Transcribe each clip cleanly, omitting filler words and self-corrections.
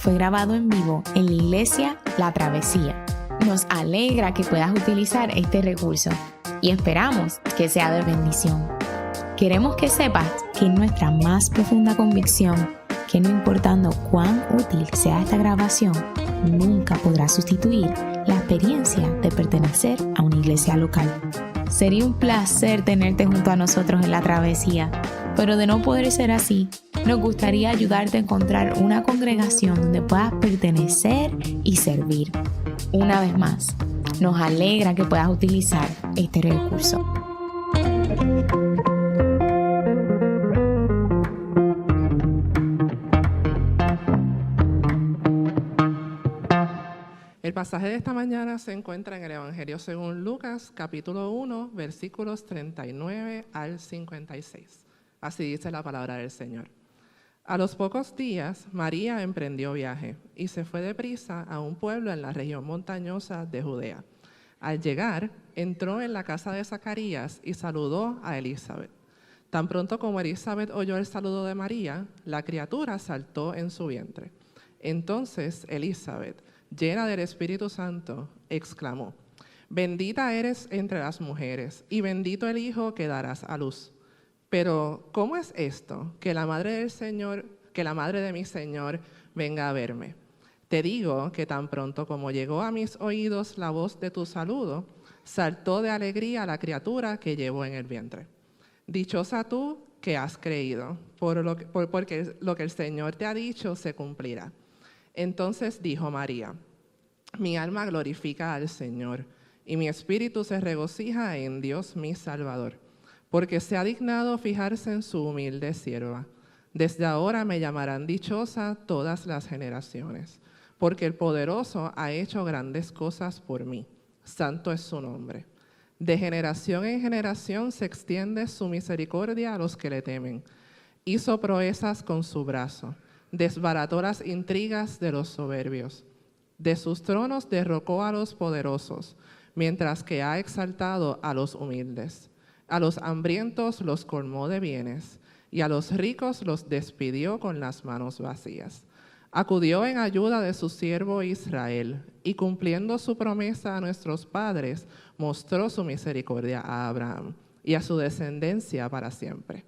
fue grabado en vivo en la iglesia La Travesía. Nos alegra que puedas utilizar este recurso y esperamos que sea de bendición. Queremos que sepas que es nuestra más profunda convicción que no importando cuán útil sea esta grabación, nunca podrá sustituir la experiencia de pertenecer a una iglesia local. Sería un placer tenerte junto a nosotros en La Travesía, pero de no poder ser así, nos gustaría ayudarte a encontrar una congregación donde puedas pertenecer y servir. Una vez más, nos alegra que puedas utilizar este recurso. El pasaje de esta mañana se encuentra en el Evangelio según Lucas, capítulo 1, versículos 39 al 56. Así dice la palabra del Señor. A los pocos días, María emprendió viaje y se fue deprisa a un pueblo en la región montañosa de Judea. Al llegar, entró en la casa de Zacarías y saludó a Elizabeth. Tan pronto como Elizabeth oyó el saludo de María, la criatura saltó en su vientre. Entonces Elizabeth, llena del Espíritu Santo, exclamó: «Bendita eres entre las mujeres, y bendito el hijo que darás a luz. Pero, ¿cómo es esto, que la madre de mi Señor venga a verme? Te digo que tan pronto como llegó a mis oídos la voz de tu saludo, saltó de alegría la criatura que llevo en el vientre. Dichosa tú que has creído, porque lo que el Señor te ha dicho se cumplirá». Entonces dijo María: «Mi alma glorifica al Señor, y mi espíritu se regocija en Dios mi Salvador, porque se ha dignado fijarse en su humilde sierva. Desde ahora me llamarán dichosa todas las generaciones, porque el Poderoso ha hecho grandes cosas por mí. Santo es su nombre. De generación en generación se extiende su misericordia a los que le temen. Hizo proezas con su brazo, desbarató las intrigas de los soberbios. De sus tronos derrocó a los poderosos, mientras que ha exaltado a los humildes. A los hambrientos los colmó de bienes, y a los ricos los despidió con las manos vacías. Acudió en ayuda de su siervo Israel, y cumpliendo su promesa a nuestros padres, mostró su misericordia a Abraham y a su descendencia para siempre».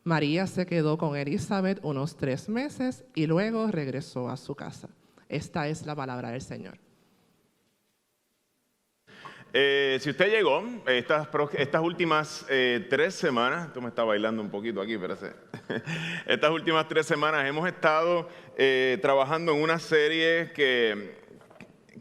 María se quedó con Elizabeth unos 3 meses y luego regresó a su casa. Esta es la palabra del Señor. Si usted llegó estas últimas 3 semanas, esto me está bailando un poquito aquí, espérese. Estas últimas 3 semanas hemos estado trabajando en una serie que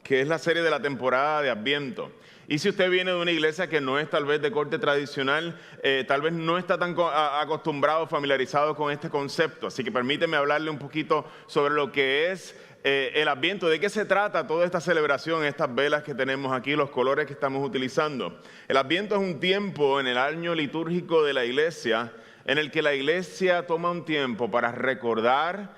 es la serie de la temporada de Adviento. Y si usted viene de una iglesia que no es tal vez de corte tradicional, tal vez no está tan acostumbrado, familiarizado con este concepto. Así que permíteme hablarle un poquito sobre lo que es el Adviento, de qué se trata toda esta celebración, estas velas que tenemos aquí, los colores que estamos utilizando. El Adviento es un tiempo en el año litúrgico de la iglesia en el que la iglesia toma un tiempo para recordar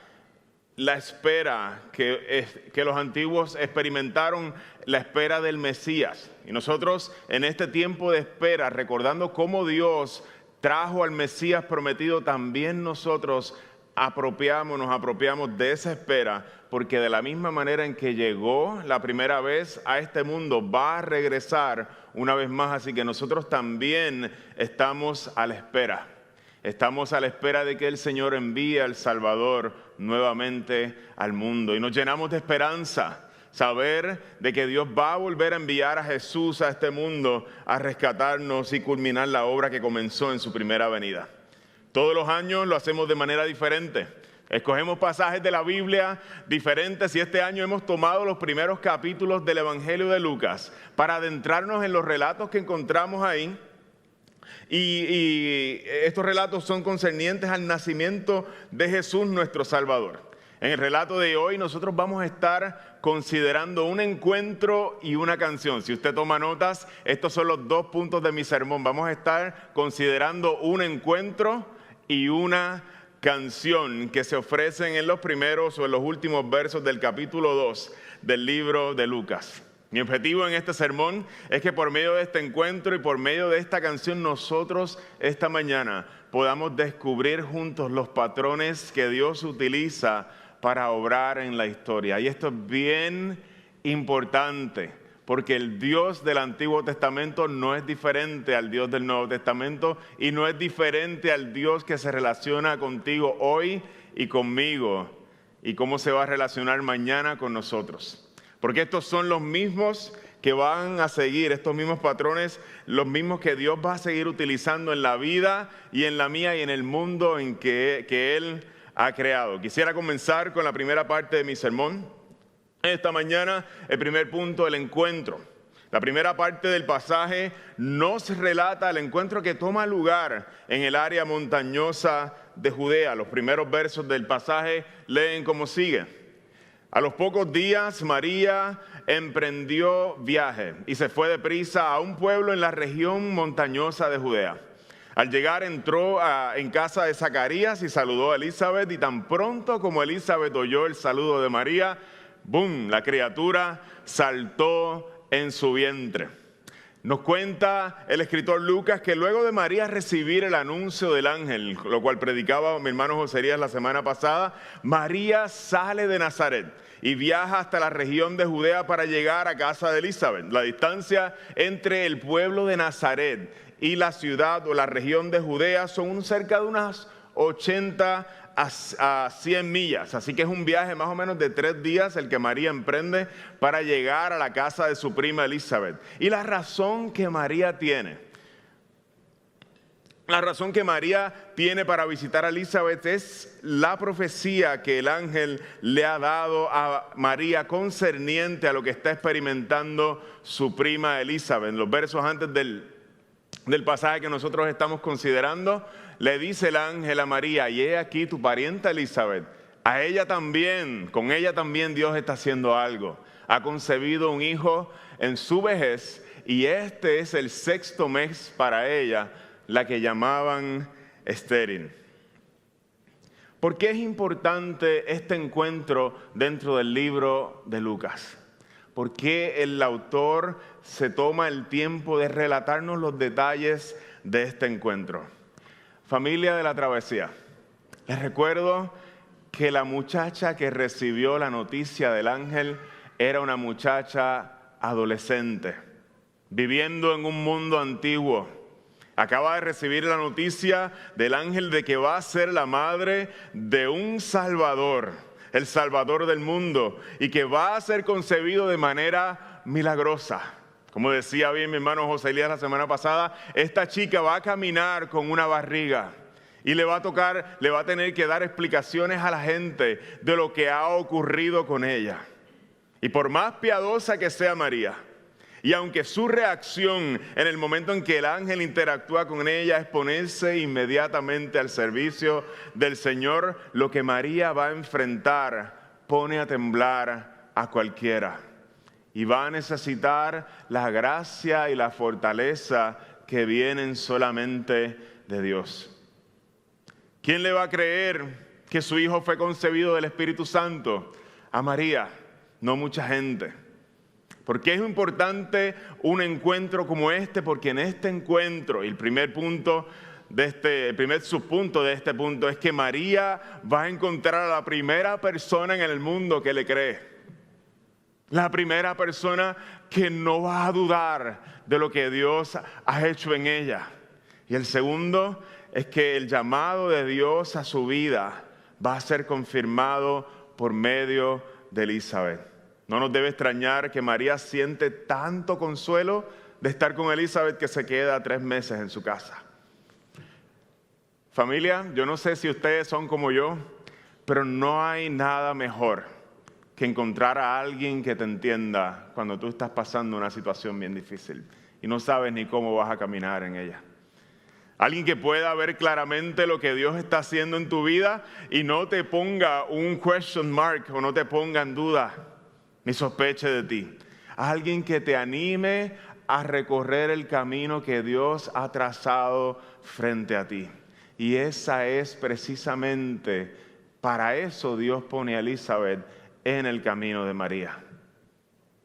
la espera que los antiguos experimentaron, la espera del Mesías. Y nosotros en este tiempo de espera, recordando cómo Dios trajo al Mesías prometido, también nosotros nos apropiamos de esa espera, porque de la misma manera en que llegó la primera vez a este mundo, va a regresar una vez más. Así que nosotros también estamos a la espera. Estamos a la espera de que el Señor envíe al Salvador nuevamente al mundo. Y nos llenamos de esperanza, saber de que Dios va a volver a enviar a Jesús a este mundo a rescatarnos y culminar la obra que comenzó en su primera venida. Todos los años lo hacemos de manera diferente. Escogemos pasajes de la Biblia diferentes y este año hemos tomado los primeros capítulos del Evangelio de Lucas para adentrarnos en los relatos que encontramos ahí. Y estos relatos son concernientes al nacimiento de Jesús nuestro Salvador. En el relato de hoy nosotros vamos a estar considerando un encuentro y una canción. Si usted toma notas, estos son los 2 puntos de mi sermón. Vamos a estar considerando un encuentro y una canción que se ofrecen en los primeros o en los últimos versos del capítulo 2 del libro de Lucas. Mi objetivo en este sermón es que por medio de este encuentro y por medio de esta canción nosotros esta mañana podamos descubrir juntos los patrones que Dios utiliza para obrar en la historia. Y esto es bien importante, porque el Dios del Antiguo Testamento no es diferente al Dios del Nuevo Testamento y no es diferente al Dios que se relaciona contigo hoy y conmigo y cómo se va a relacionar mañana con nosotros. Porque estos son los mismos que van a seguir, estos mismos patrones, los mismos que Dios va a seguir utilizando en la vida y en la mía y en el mundo en que Él ha creado. Quisiera comenzar con la primera parte de mi sermón. Esta mañana, el primer punto, el encuentro. La primera parte del pasaje nos relata el encuentro que toma lugar en el área montañosa de Judea. Los primeros versos del pasaje leen como sigue. A los pocos días, María emprendió viaje y se fue deprisa a un pueblo en la región montañosa de Judea. Al llegar entró en casa de Zacarías y saludó a Elizabeth, y tan pronto como Elizabeth oyó el saludo de María, ¡bum!, la criatura saltó en su vientre. Nos cuenta el escritor Lucas que luego de María recibir el anuncio del ángel, lo cual predicaba mi hermano Joserías la semana pasada, María sale de Nazaret y viaja hasta la región de Judea para llegar a casa de Elizabeth. La distancia entre el pueblo de Nazaret y la ciudad o la región de Judea son cerca de unas 80 a 100 millas, así que es un viaje más o menos de 3 días el que María emprende para llegar a la casa de su prima Elizabeth. Y la razón que María tiene para visitar a Elizabeth es la profecía que el ángel le ha dado a María concerniente a lo que está experimentando su prima Elizabeth. En los versos antes del pasaje que nosotros estamos considerando, le dice el ángel a María, y he aquí tu parienta Elizabeth, con ella también Dios está haciendo algo. Ha concebido un hijo en su vejez, y este es el 6º mes para ella, la que llamaban estéril. ¿Por qué es importante este encuentro dentro del libro de Lucas? ¿Por qué el autor se toma el tiempo de relatarnos los detalles de este encuentro? Familia de la travesía, les recuerdo que la muchacha que recibió la noticia del ángel era una muchacha adolescente, viviendo en un mundo antiguo. Acaba de recibir la noticia del ángel de que va a ser la madre de un Salvador, el Salvador del mundo, y que va a ser concebido de manera milagrosa. Como decía bien mi hermano José Elías la semana pasada, esta chica va a caminar con una barriga y le va a tener que dar explicaciones a la gente de lo que ha ocurrido con ella. Y por más piadosa que sea María, y aunque su reacción en el momento en que el ángel interactúa con ella es ponerse inmediatamente al servicio del Señor, lo que María va a enfrentar pone a temblar a cualquiera. Y va a necesitar la gracia y la fortaleza que vienen solamente de Dios. ¿Quién le va a creer que su hijo fue concebido del Espíritu Santo? A María, no mucha gente. ¿Por qué es importante un encuentro como este? Porque en este encuentro, y el primer subpunto de este punto es que María va a encontrar a la primera persona en el mundo que le cree. La primera persona que no va a dudar de lo que Dios ha hecho en ella. Y el segundo es que el llamado de Dios a su vida va a ser confirmado por medio de Elizabeth. No nos debe extrañar que María siente tanto consuelo de estar con Elizabeth que se queda 3 meses en su casa. Familia, yo no sé si ustedes son como yo, pero no hay nada mejor que encontrar a alguien que te entienda cuando tú estás pasando una situación bien difícil y no sabes ni cómo vas a caminar en ella. Alguien que pueda ver claramente lo que Dios está haciendo en tu vida y no te ponga un question mark o no te ponga en duda ni sospeche de ti. Alguien que te anime a recorrer el camino que Dios ha trazado frente a ti. Y esa es precisamente, para eso Dios pone a Elizabeth en el camino de María.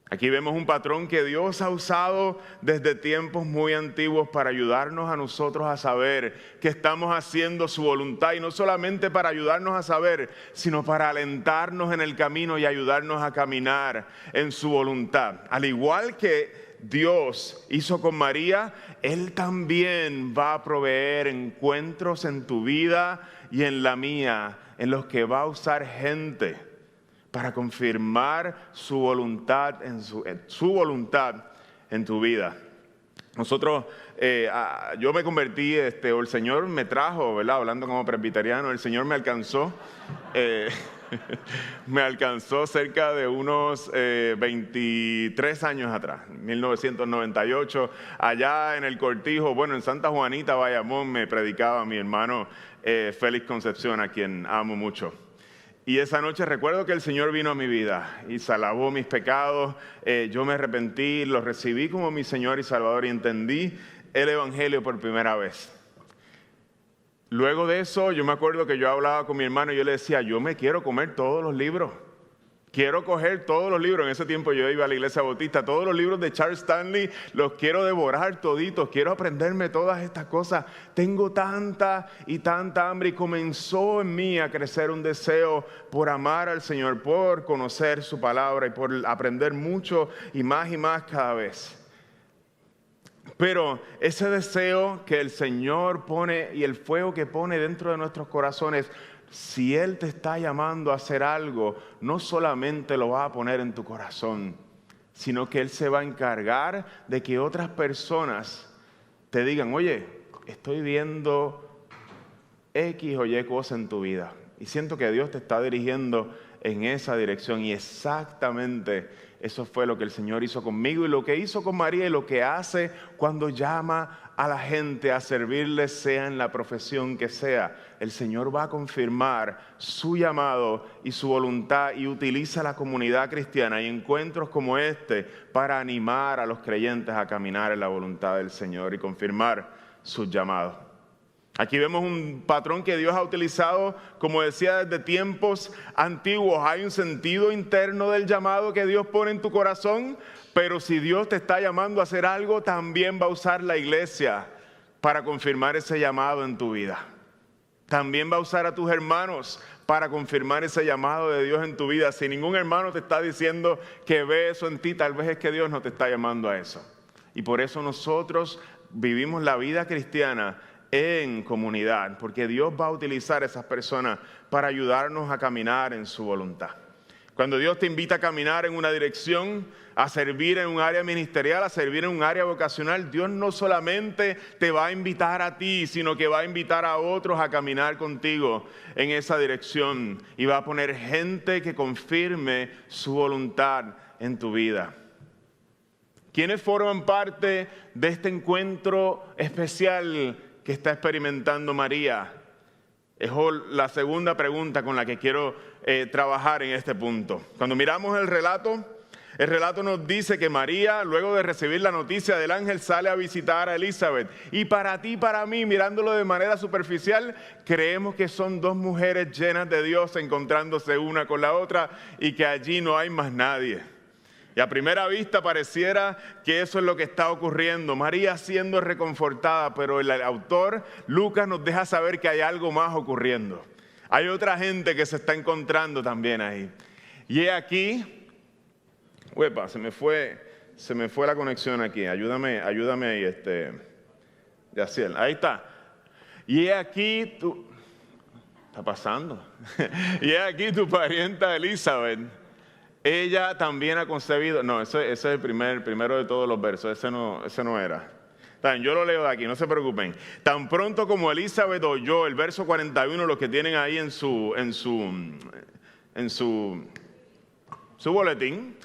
Aquí vemos un patrón que Dios ha usado desde tiempos muy antiguos para ayudarnos a nosotros a saber que estamos haciendo su voluntad, y no solamente para ayudarnos a saber, sino para alentarnos en el camino y ayudarnos a caminar en su voluntad. Al igual que Dios hizo con María, Él también va a proveer encuentros en tu vida y en la mía, en los que va a usar gente para confirmar su voluntad en tu vida. Nosotros, yo me convertí, o el Señor me trajo, ¿verdad? Hablando como presbiteriano, el Señor me alcanzó. Me alcanzó cerca de unos 23 años atrás, 1998, allá en el Cortijo, bueno, en Santa Juanita, Bayamón, me predicaba mi hermano Félix Concepción, a quien amo mucho. Y esa noche recuerdo que el Señor vino a mi vida y se lavó mis pecados. Yo me arrepentí, lo recibí como mi Señor y Salvador y entendí el Evangelio por primera vez. Luego de eso, yo me acuerdo que yo hablaba con mi hermano y yo le decía, yo me quiero comer todos los libros. Quiero coger todos los libros. En ese tiempo yo iba a la iglesia bautista. Todos los libros de Charles Stanley los quiero devorar toditos. Quiero aprenderme todas estas cosas. Tengo tanta y tanta hambre. Y comenzó en mí a crecer un deseo por amar al Señor, por conocer su palabra y por aprender mucho y más cada vez. Pero ese deseo que el Señor pone y el fuego que pone dentro de nuestros corazones, si Él te está llamando a hacer algo, no solamente lo va a poner en tu corazón, sino que Él se va a encargar de que otras personas te digan, oye, estoy viendo X o Y cosa en tu vida. Y siento que Dios te está dirigiendo en esa dirección. Y exactamente eso fue lo que el Señor hizo conmigo y lo que hizo con María y lo que hace cuando llama a la gente a servirle, sea en la profesión que sea. El Señor va a confirmar su llamado y su voluntad y utiliza la comunidad cristiana y encuentros como este para animar a los creyentes a caminar en la voluntad del Señor y confirmar sus llamados. Aquí vemos un patrón que Dios ha utilizado, como decía, desde tiempos antiguos. Hay un sentido interno del llamado que Dios pone en tu corazón, pero si Dios te está llamando a hacer algo, también va a usar la iglesia para confirmar ese llamado en tu vida. También va a usar a tus hermanos para confirmar ese llamado de Dios en tu vida. Si ningún hermano te está diciendo que ve eso en ti, tal vez es que Dios no te está llamando a eso. Y por eso nosotros vivimos la vida cristiana en comunidad, porque Dios va a utilizar a esas personas para ayudarnos a caminar en su voluntad. Cuando Dios te invita a caminar en una dirección, a servir en un área ministerial, a servir en un área vocacional, Dios no solamente te va a invitar a ti, sino que va a invitar a otros a caminar contigo en esa dirección y va a poner gente que confirme su voluntad en tu vida. ¿Quiénes forman parte de este encuentro especial que está experimentando María? Es la segunda pregunta con la que quiero trabajar en este punto. Cuando miramos el relato nos dice que María, luego de recibir la noticia del ángel, sale a visitar a Elizabeth. Y para ti, para mí, mirándolo de manera superficial, creemos que son dos mujeres llenas de Dios encontrándose una con la otra y que allí no hay más nadie. Y a primera vista pareciera que eso es lo que está ocurriendo. María siendo reconfortada, pero el autor Lucas nos deja saber que hay algo más ocurriendo. Hay otra gente que se está encontrando también ahí. Y he aquí, se me fue la conexión aquí. Ayúdame ahí, Yaciel. Ahí está. Y he aquí está pasando. Y he aquí tu parienta Elizabeth. Ella también ha concebido. No, ese es el primero de todos los versos. Ese no era. Yo lo leo de aquí, no se preocupen. Tan pronto como Elizabeth oyó, el verso 41, los que tienen ahí en su boletín,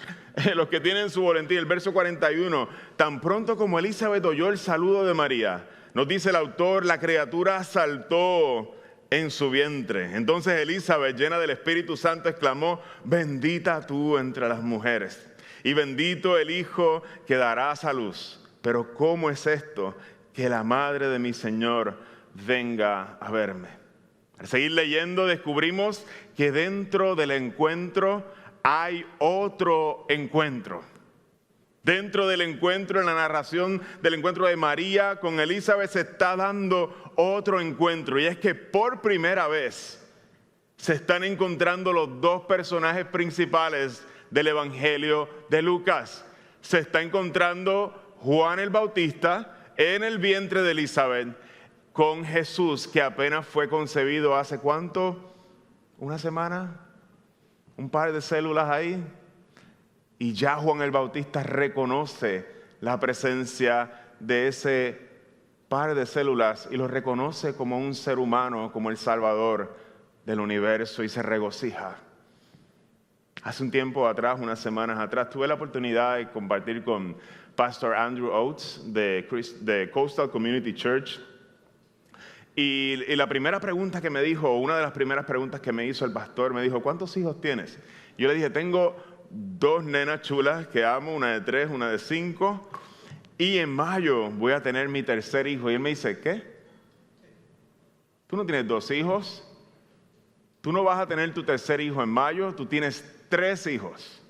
los que tienen su boletín, el verso 41, tan pronto como Elizabeth oyó el saludo de María, nos dice el autor, la criatura saltó en su vientre. Entonces Elizabeth, llena del Espíritu Santo, exclamó, bendita tú entre las mujeres, y bendito el hijo que darás a luz. Pero ¿cómo es esto que la madre de mi Señor venga a verme? Al seguir leyendo descubrimos que dentro del encuentro hay otro encuentro. Dentro del encuentro, en la narración del encuentro de María con Elizabeth, se está dando otro encuentro. Y es que por primera vez se están encontrando los dos personajes principales del Evangelio de Lucas. Se está encontrando Juan el Bautista en el vientre de Elizabeth con Jesús, que apenas fue concebido hace ¿cuánto? ¿Una semana? ¿Un par de células ahí? Y ya Juan el Bautista reconoce la presencia de ese par de células y lo reconoce como un ser humano, como el Salvador del universo, y se regocija. Hace un tiempo atrás, unas semanas atrás, tuve la oportunidad de compartir con Pastor Andrew Oates de Coastal Community Church. Y la primera pregunta que me dijo, una de las primeras preguntas que me hizo el pastor, me dijo: ¿cuántos hijos tienes? Yo le dije: tengo 2 nenas chulas que amo, una de 3, una de 5. Y en mayo voy a tener mi tercer hijo. Y él me dice: ¿qué? ¿Tú no tienes 2 hijos? ¿Tú no vas a tener tu tercer hijo en mayo? Tú tienes 3 hijos.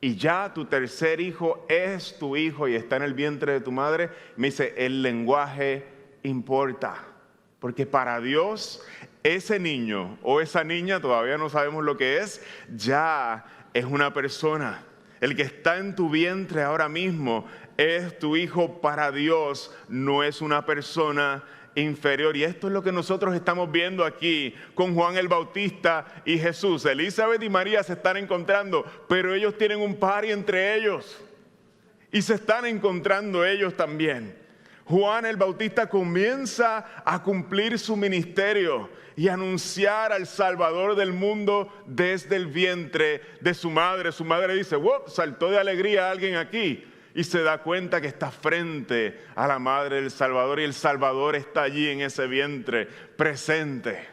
Y ya tu tercer hijo es tu hijo y está en el vientre de tu madre. Me dice: el lenguaje importa. Porque para Dios, ese niño o esa niña, todavía no sabemos lo que es, ya es una persona. El que está en tu vientre ahora mismo es tu hijo para Dios, no es una persona inferior. Y esto es lo que nosotros estamos viendo aquí con Juan el Bautista y Jesús. Elizabeth y María se están encontrando, pero ellos tienen un party entre ellos. Y se están encontrando ellos también. Juan el Bautista comienza a cumplir su ministerio y anunciar al Salvador del mundo desde el vientre de su madre. Su madre dice: wow, saltó de alegría alguien aquí. Y se da cuenta que está frente a la madre del Salvador y el Salvador está allí en ese vientre presente.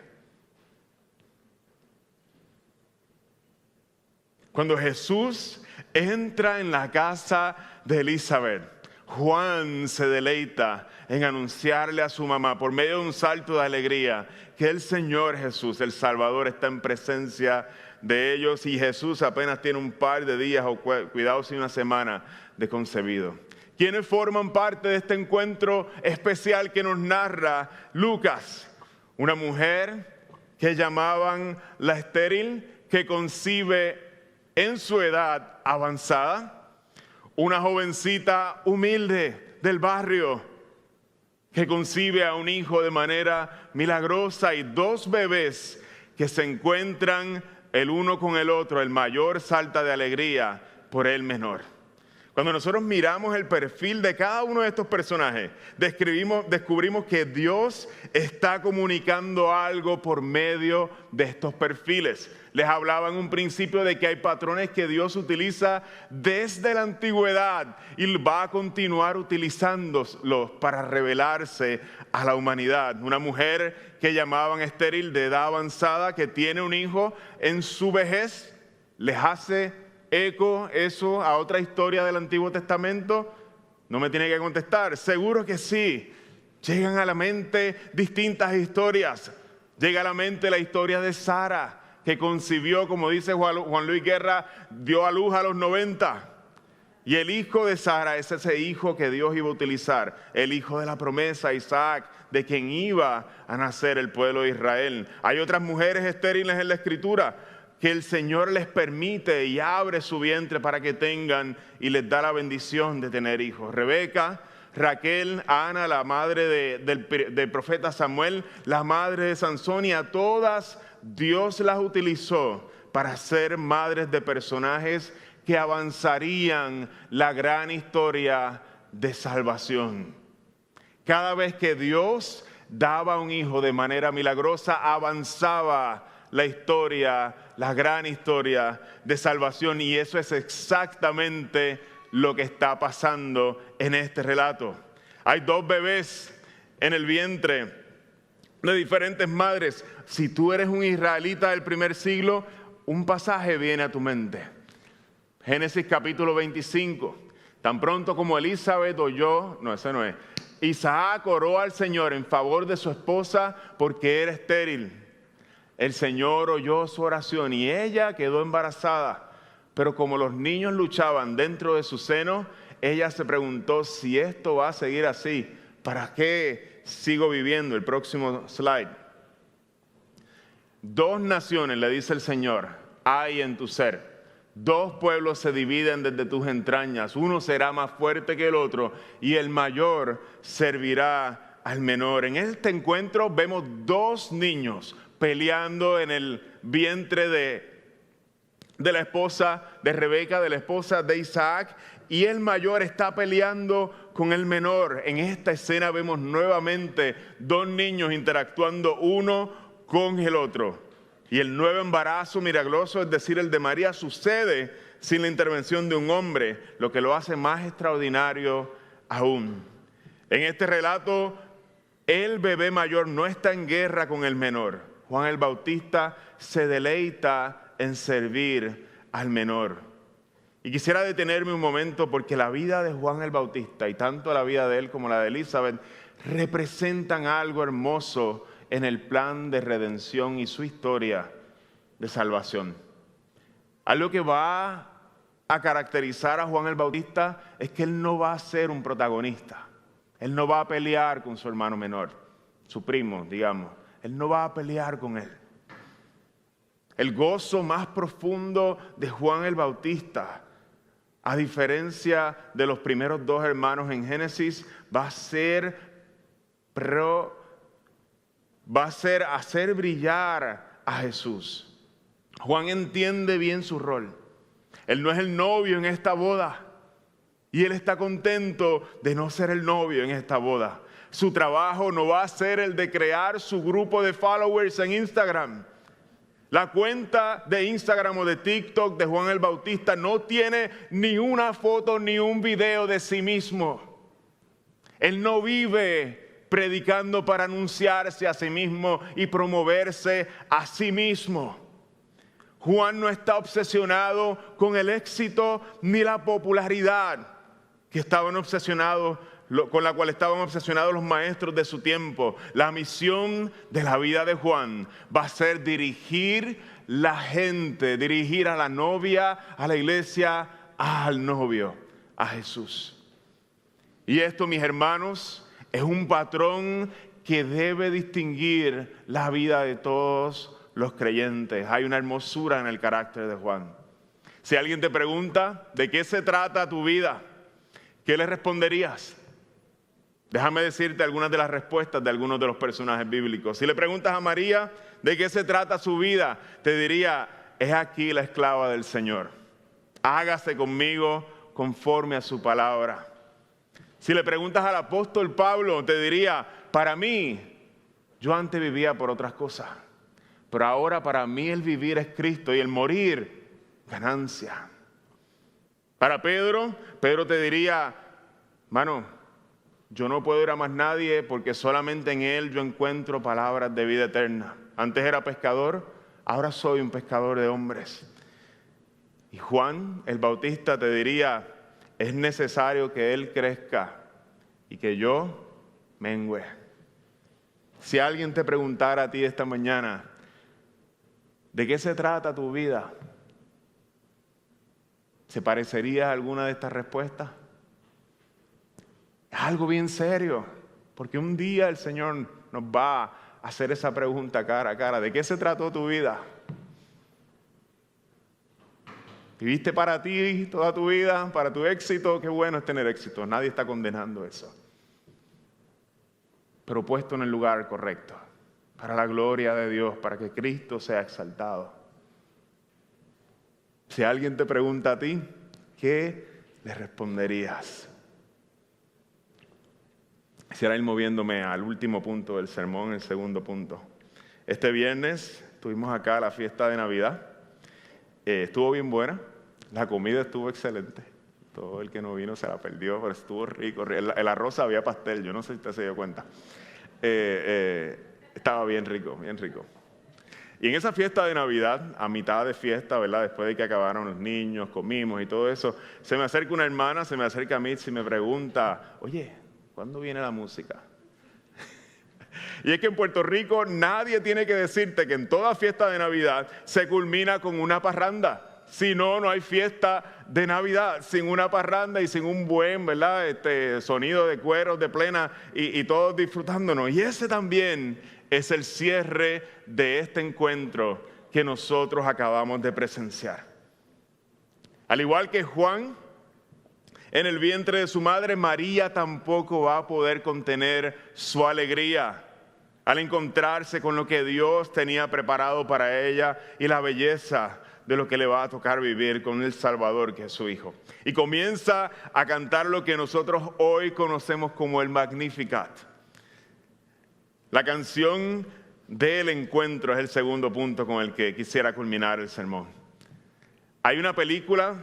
Cuando Jesús entra en la casa de Elizabeth, Juan se deleita en anunciarle a su mamá por medio de un salto de alegría que el Señor Jesús, el Salvador, está en presencia de ellos y Jesús apenas tiene un par de días o cuidado si una semana de concebido. ¿Quiénes forman parte de este encuentro especial que nos narra Lucas? Una mujer que llamaban la estéril, que concibe en su edad avanzada. Una jovencita humilde del barrio que concibe a un hijo de manera milagrosa y 2 bebés que se encuentran el uno con el otro. El mayor salta de alegría por el menor. Cuando nosotros miramos el perfil de cada uno de estos personajes, descubrimos que Dios está comunicando algo por medio de estos perfiles. Les hablaba en un principio de que hay patrones que Dios utiliza desde la antigüedad y va a continuar utilizándolos para revelarse a la humanidad. Una mujer que llamaban estéril de edad avanzada, que tiene un hijo en su vejez, les hace eco eso a otra historia del Antiguo Testamento. No me tiene que contestar. Seguro que sí. Llegan a la mente distintas historias. Llega a la mente la historia de Sara, que concibió, como dice Juan Luis Guerra, dio a luz a los 90. Y el hijo de Sara es ese hijo que Dios iba a utilizar, el hijo de la promesa, Isaac, de quien iba a nacer el pueblo de Israel. Hay otras mujeres estériles en la Escritura que el Señor les permite y abre su vientre para que tengan y les da la bendición de tener hijos. Rebeca, Raquel, Ana, la madre del profeta Samuel, la madre de Sansón, y a todas Dios las utilizó para ser madres de personajes que avanzarían la gran historia de salvación. Cada vez que Dios daba un hijo de manera milagrosa, avanzaba la historia, la gran historia de salvación, y eso es exactamente lo que está pasando en este relato. Hay 2 bebés en el vientre de diferentes madres. Si tú eres un israelita del primer siglo, un pasaje viene a tu mente. Génesis capítulo 25. Tan pronto como Elizabeth oyó, no, ese no es. Isaac oró al Señor en favor de su esposa porque era estéril. El Señor oyó su oración y ella quedó embarazada. Pero como los niños luchaban dentro de su seno, ella se preguntó si esto va a seguir así. ¿Para qué sigo viviendo? El próximo slide. 2 naciones, le dice el Señor, hay en tu ser. 2 pueblos se dividen desde tus entrañas. Uno será más fuerte que el otro y el mayor servirá al menor. En este encuentro vemos 2 niños peleando en el vientre de la esposa de Rebeca, de la esposa de Isaac, y el mayor está peleando con el menor. En esta escena vemos nuevamente 2 niños interactuando uno con el otro. Y el nuevo embarazo milagroso, es decir, el de María, sucede sin la intervención de un hombre, lo que lo hace más extraordinario aún. En este relato, el bebé mayor no está en guerra con el menor. Juan el Bautista se deleita en servir al menor. Y quisiera detenerme un momento porque la vida de Juan el Bautista, y tanto la vida de él como la de Elizabeth, representan algo hermoso en el plan de redención y su historia de salvación. Algo que va a caracterizar a Juan el Bautista es que él no va a ser un protagonista. Él no va a pelear con su hermano menor, su primo, digamos. Él no va a pelear con él. El gozo más profundo de Juan el Bautista, a diferencia de los primeros 2 hermanos en Génesis, va a ser hacer brillar a Jesús. Juan entiende bien su rol. Él no es el novio en esta boda y él está contento de no ser el novio en esta boda. Su trabajo no va a ser el de crear su grupo de followers en Instagram. La cuenta de Instagram o de TikTok de Juan el Bautista no tiene ni una foto ni un video de sí mismo. Él no vive predicando para anunciarse a sí mismo y promoverse a sí mismo. Juan no está obsesionado con el éxito ni la popularidad con la cual estaban obsesionados los maestros de su tiempo. La misión de la vida de Juan va a ser dirigir la gente, dirigir a la novia, a la iglesia, al novio, a Jesús. Y esto, mis hermanos, es un patrón que debe distinguir la vida de todos los creyentes. Hay una hermosura en el carácter de Juan. Si alguien te pregunta, ¿de qué se trata tu vida?, ¿qué le responderías? Déjame decirte algunas de las respuestas de algunos de los personajes bíblicos. Si le preguntas a María, ¿de qué se trata su vida?, te diría, es aquí la esclava del Señor. Hágase conmigo conforme a su palabra. Si le preguntas al apóstol Pablo, te diría, para mí, yo antes vivía por otras cosas, pero ahora para mí el vivir es Cristo y el morir, ganancia. Para Pedro te diría, mano, yo no puedo ir a más nadie porque solamente en Él yo encuentro palabras de vida eterna. Antes era pescador, ahora soy un pescador de hombres. Y Juan el Bautista te diría, es necesario que Él crezca y que yo mengüe. Si alguien te preguntara a ti esta mañana, ¿de qué se trata tu vida?, ¿se parecería a alguna de estas respuestas? Es algo bien serio, porque un día el Señor nos va a hacer esa pregunta cara a cara. ¿De qué se trató tu vida? ¿Viviste para ti toda tu vida, para tu éxito? Qué bueno es tener éxito, nadie está condenando eso. Pero puesto en el lugar correcto, para la gloria de Dios, para que Cristo sea exaltado. Si alguien te pregunta a ti, ¿qué le responderías? Quisiera ir moviéndome al último punto del sermón, el segundo punto. Este viernes tuvimos acá la fiesta de Navidad. Estuvo bien buena, la comida estuvo excelente. Todo el que no vino se la perdió, pero estuvo rico. El arroz había pastel, yo no sé si usted se dio cuenta. Estaba bien rico, bien rico. Y en esa fiesta de Navidad, a mitad de fiesta, ¿verdad?, después de que acabaron los niños, comimos y todo eso, se me acerca una hermana, se me acerca a mí y me pregunta, oye, ¿cuándo viene la música? Y es que en Puerto Rico nadie tiene que decirte que en toda fiesta de Navidad se culmina con una parranda. Si no, no hay fiesta de Navidad sin una parranda y sin un buen, ¿verdad? Sonido de cueros de plena y todos disfrutándonos. Y ese también es el cierre de este encuentro que nosotros acabamos de presenciar. Al igual que Juan, en el vientre de su madre, María tampoco va a poder contener su alegría al encontrarse con lo que Dios tenía preparado para ella y la belleza de lo que le va a tocar vivir con el Salvador, que es su Hijo. Y comienza a cantar lo que nosotros hoy conocemos como el Magnificat. La canción del encuentro es el segundo punto con el que quisiera culminar el sermón. Hay una película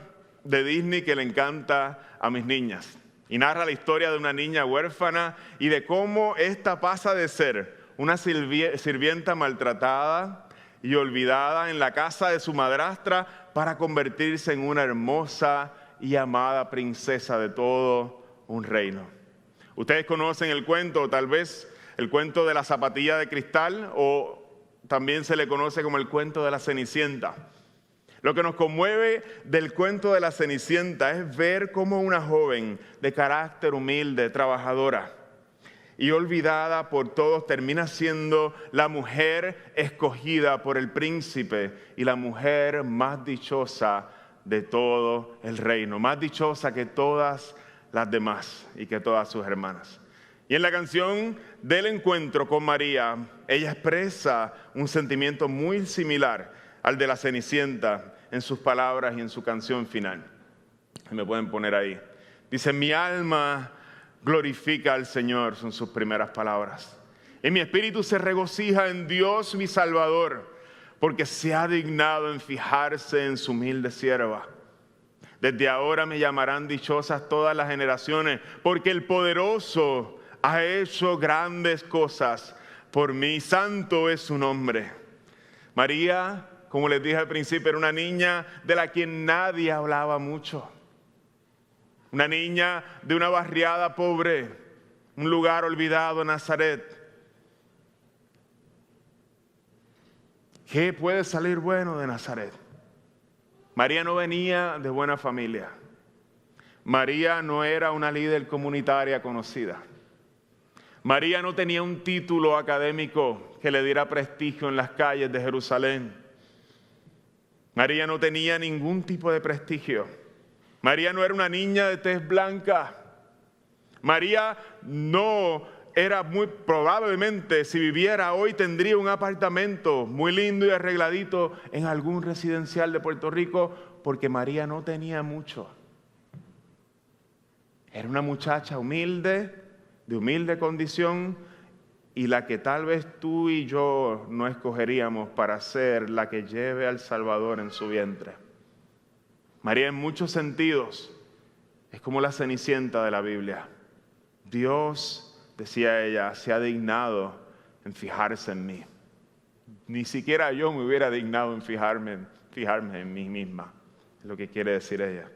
de Disney que le encanta a mis niñas y narra la historia de una niña huérfana y de cómo ésta pasa de ser una sirvienta maltratada y olvidada en la casa de su madrastra para convertirse en una hermosa y amada princesa de todo un reino. Ustedes conocen el cuento, tal vez el cuento de la zapatilla de cristal, o también se le conoce como el cuento de la Cenicienta. Lo que nos conmueve del cuento de la Cenicienta es ver cómo una joven de carácter humilde, trabajadora y olvidada por todos, termina siendo la mujer escogida por el príncipe y la mujer más dichosa de todo el reino, más dichosa que todas las demás y que todas sus hermanas. Y en la canción del encuentro con María, ella expresa un sentimiento muy similar al de la Cenicienta en sus palabras y en su canción final. Me pueden poner ahí. Dice: mi alma glorifica al Señor, son sus primeras palabras. Y mi espíritu se regocija en Dios mi Salvador, porque se ha dignado en fijarse en su humilde sierva. Desde ahora me llamarán dichosas todas las generaciones, porque el poderoso ha hecho grandes cosas por mí. Santo es su nombre. María, como les dije al principio, era una niña de la que nadie hablaba mucho. Una niña de una barriada pobre, un lugar olvidado, Nazaret. ¿Qué puede salir bueno de Nazaret? María no venía de buena familia. María no era una líder comunitaria conocida. María no tenía un título académico que le diera prestigio en las calles de Jerusalén. María no tenía ningún tipo de prestigio. María no era una niña de tez blanca. María no era muy probablemente, si viviera hoy, tendría un apartamento muy lindo y arregladito en algún residencial de Puerto Rico, porque María no tenía mucho. Era una muchacha humilde, de humilde condición, y la que tal vez tú y yo no escogeríamos para ser la que lleve al Salvador en su vientre. María en muchos sentidos es como la Cenicienta de la Biblia. Dios, decía ella, se ha dignado en fijarse en mí. Ni siquiera yo me hubiera dignado en fijarme en mí misma, es lo que quiere decir ella.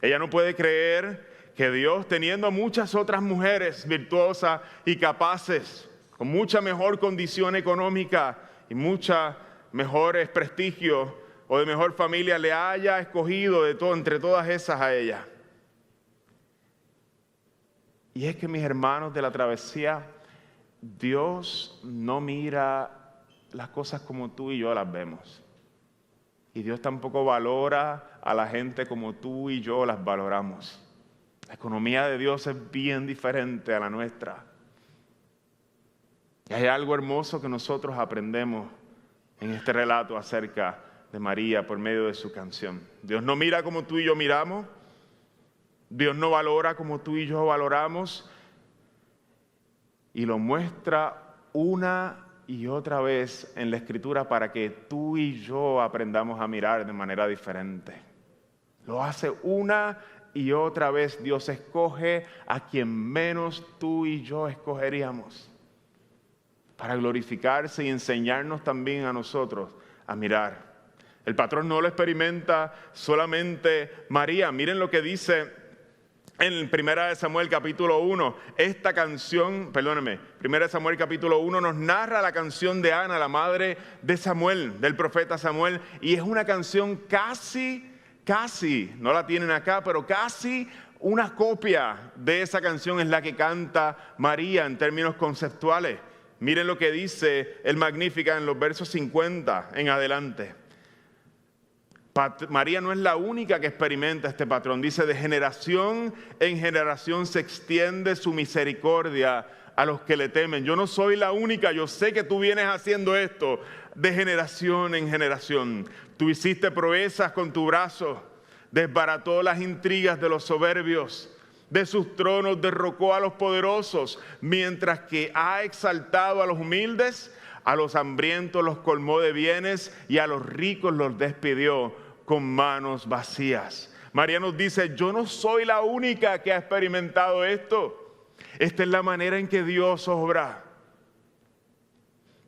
Ella no puede creer que Dios, teniendo muchas otras mujeres virtuosas y capaces, con mucha mejor condición económica y mucha mejor prestigio o de mejor familia, le haya escogido entre todas esas a ella. Y es que, mis hermanos de la travesía, Dios no mira las cosas como tú y yo las vemos. Y Dios tampoco valora a la gente como tú y yo las valoramos. La economía de Dios es bien diferente a la nuestra. Y hay algo hermoso que nosotros aprendemos en este relato acerca de María por medio de su canción. Dios no mira como tú y yo miramos. Dios no valora como tú y yo valoramos. Y lo muestra una y otra vez en la Escritura para que tú y yo aprendamos a mirar de manera diferente. Lo hace una y otra vez. Dios escoge a quien menos tú y yo escogeríamos, para glorificarse y enseñarnos también a nosotros a mirar. El patrón no lo experimenta solamente María. Miren lo que dice En 1 Samuel capítulo 1, esta canción, perdónenme, 1 Samuel capítulo 1 nos narra la canción de Ana, la madre de Samuel, del profeta Samuel, y es una canción casi, no la tienen acá, pero casi una copia de esa canción es la que canta María en términos conceptuales. Miren lo que dice el Magnificat en los versos 50 en adelante. María no es la única que experimenta este patrón. Dice, de generación en generación se extiende su misericordia a los que le temen. Yo no soy la única, yo sé que tú vienes haciendo esto de generación en generación. Tú hiciste proezas con tu brazo, desbarató las intrigas de los soberbios, de sus tronos derrocó a los poderosos, mientras que ha exaltado a los humildes, a los hambrientos los colmó de bienes y a los ricos los despidió con manos vacías. María nos dice, yo no soy la única que ha experimentado esto. Esta es la manera en que Dios obra.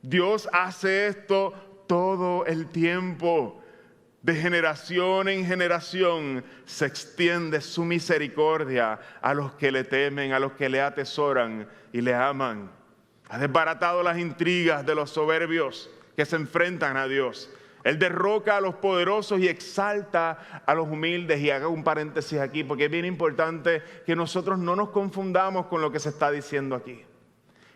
Dios hace esto todo el tiempo. De generación en generación se extiende su misericordia a los que le temen, a los que le atesoran y le aman. Ha desbaratado las intrigas de los soberbios que se enfrentan a Dios. Él derroca a los poderosos y exalta a los humildes. Y hago un paréntesis aquí porque es bien importante que nosotros no nos confundamos con lo que se está diciendo aquí.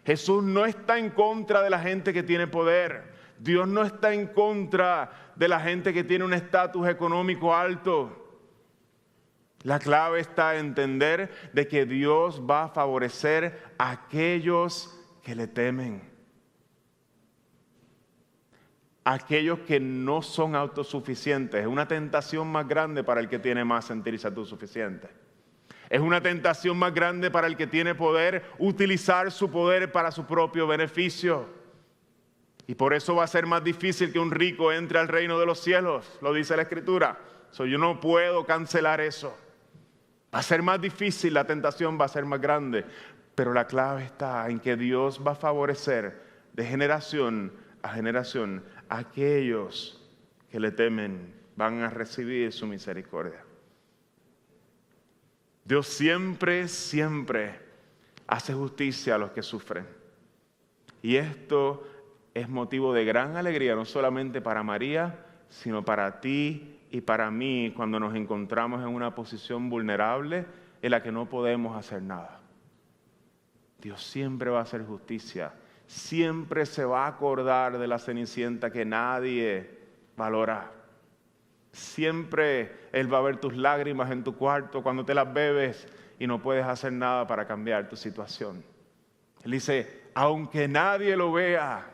Jesús no está en contra de la gente que tiene poder. Dios no está en contra de la gente que tiene un estatus económico alto. La clave está en entender de que Dios va a favorecer a aquellos que le temen. Aquellos que no son autosuficientes. Es una tentación más grande para el que tiene más sentirse autosuficiente. Es una tentación más grande para el que tiene poder utilizar su poder para su propio beneficio. Y por eso va a ser más difícil que un rico entre al reino de los cielos, lo dice la Escritura. Yo no puedo cancelar eso. Va a ser más difícil, la tentación va a ser más grande. Pero la clave está en que Dios va a favorecer de generación a generación a aquellos que le temen, van a recibir su misericordia. Dios siempre hace justicia a los que sufren. Y esto es motivo de gran alegría, no solamente para María, sino para ti y para mí, cuando nos encontramos en una posición vulnerable en la que no podemos hacer nada. Dios siempre va a hacer justicia, siempre se va a acordar de la cenicienta que nadie valora. Siempre Él va a ver tus lágrimas en tu cuarto cuando te las bebes y no puedes hacer nada para cambiar tu situación. Él dice, aunque nadie lo vea,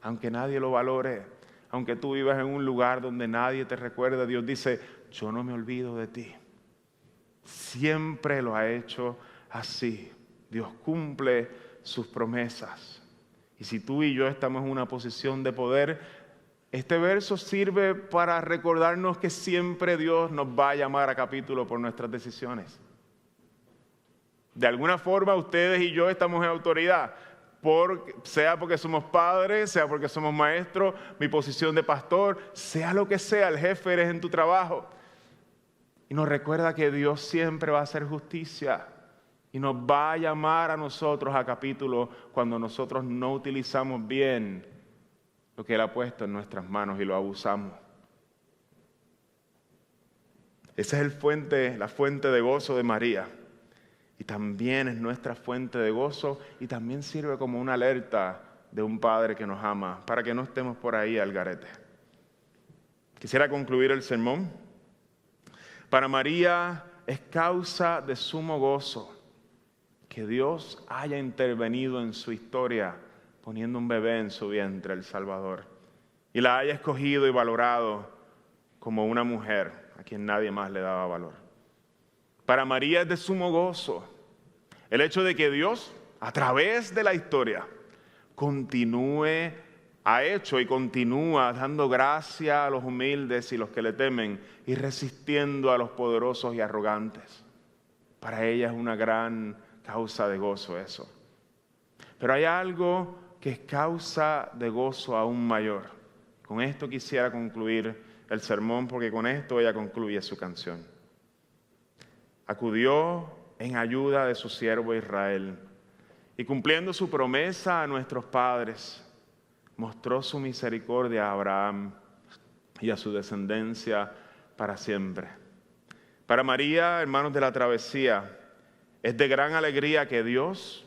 aunque nadie lo valore, aunque tú vivas en un lugar donde nadie te recuerde, Dios dice, yo no me olvido de ti. Siempre lo ha hecho así. Dios cumple sus promesas. Y si tú y yo estamos en una posición de poder, este verso sirve para recordarnos que siempre Dios nos va a llamar a capítulo por nuestras decisiones. De alguna forma ustedes y yo estamos en autoridad, sea porque somos padres, sea porque somos maestros, mi posición de pastor, sea lo que sea, el jefe eres en tu trabajo. Y nos recuerda que Dios siempre va a hacer justicia y nos va a llamar a nosotros a capítulo cuando nosotros no utilizamos bien lo que Él ha puesto en nuestras manos y lo abusamos. Esa es la fuente de gozo de María. Y también es nuestra fuente de gozo y también sirve como una alerta de un Padre que nos ama, para que no estemos por ahí al garete. Quisiera concluir el sermón. Para María es causa de sumo gozo que Dios haya intervenido en su historia poniendo un bebé en su vientre, el Salvador, y la haya escogido y valorado como una mujer a quien nadie más le daba valor. Para María es de sumo gozo el hecho de que Dios, a través de la historia, ha hecho y continúa dando gracia a los humildes y los que le temen y resistiendo a los poderosos y arrogantes. Para ella es una gran causa de gozo eso. Pero hay algo que es causa de gozo aún mayor. Con esto quisiera concluir el sermón porque con esto ella concluye su canción. Acudió en ayuda de su siervo Israel. Y cumpliendo su promesa a nuestros padres, mostró su misericordia a Abraham y a su descendencia para siempre. Para María, hermanos de la travesía, es de gran alegría que Dios,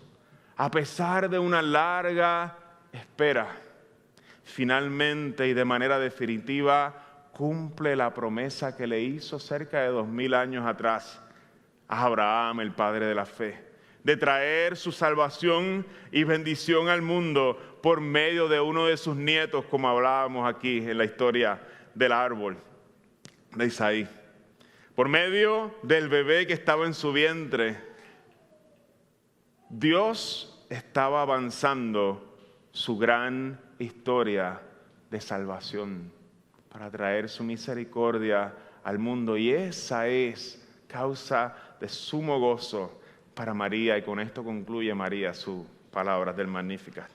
a pesar de una larga espera, finalmente y de manera definitiva cumple la promesa que le hizo cerca de 2000 años atrás a Abraham, el padre de la fe, de traer su salvación y bendición al mundo por medio de uno de sus nietos, como hablábamos aquí en la historia del árbol de Isaí. Por medio del bebé que estaba en su vientre, Dios estaba avanzando su gran historia de salvación para traer su misericordia al mundo. Y esa es causa de sumo gozo para María. Y con esto concluye María sus palabras del Magnificat.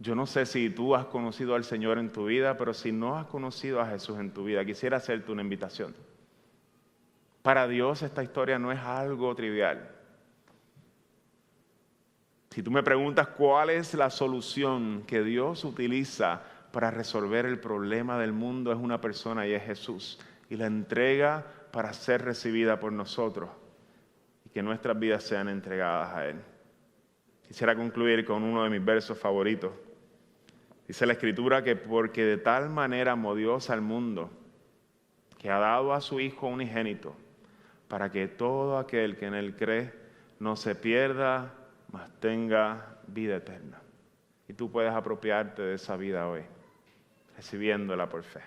Yo no sé si tú has conocido al Señor en tu vida, pero si no has conocido a Jesús en tu vida, quisiera hacerte una invitación. Para Dios esta historia no es algo trivial. Si tú me preguntas cuál es la solución que Dios utiliza para resolver el problema del mundo, es una persona y es Jesús. Y la entrega para ser recibida por nosotros y que nuestras vidas sean entregadas a Él. Quisiera concluir con uno de mis versos favoritos. Dice la Escritura que porque de tal manera amó Dios al mundo, que ha dado a su Hijo unigénito, para que todo aquel que en Él cree no se pierda, mas tenga vida eterna. Y tú puedes apropiarte de esa vida hoy, recibiéndola por fe.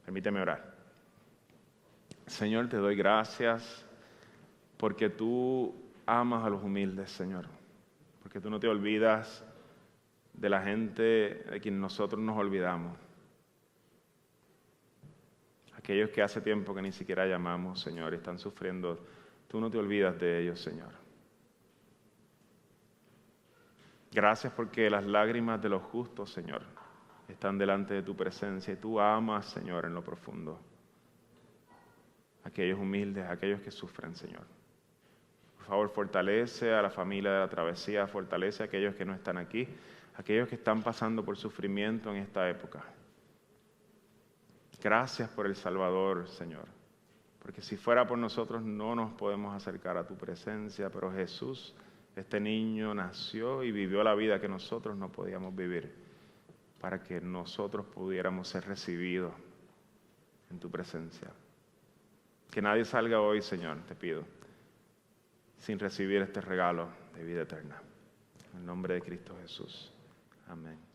Permíteme orar. Señor, te doy gracias porque tú amas a los humildes, Señor. Porque tú no te olvidas de la gente de quien nosotros nos olvidamos. Aquellos que hace tiempo que ni siquiera llamamos, Señor, están sufriendo. Tú no te olvidas de ellos, Señor. Gracias porque las lágrimas de los justos, Señor, están delante de tu presencia y tú amas, Señor, en lo profundo. Aquellos humildes, aquellos que sufren, Señor. Por favor, fortalece a la familia de la travesía, fortalece a aquellos que no están aquí, aquellos que están pasando por sufrimiento en esta época. Gracias por el Salvador, Señor, porque si fuera por nosotros no nos podemos acercar a tu presencia, pero Jesús, este niño, nació y vivió la vida que nosotros no podíamos vivir, para que nosotros pudiéramos ser recibidos en tu presencia. Que nadie salga hoy, Señor, te pido, sin recibir este regalo de vida eterna. En el nombre de Cristo Jesús. Amén.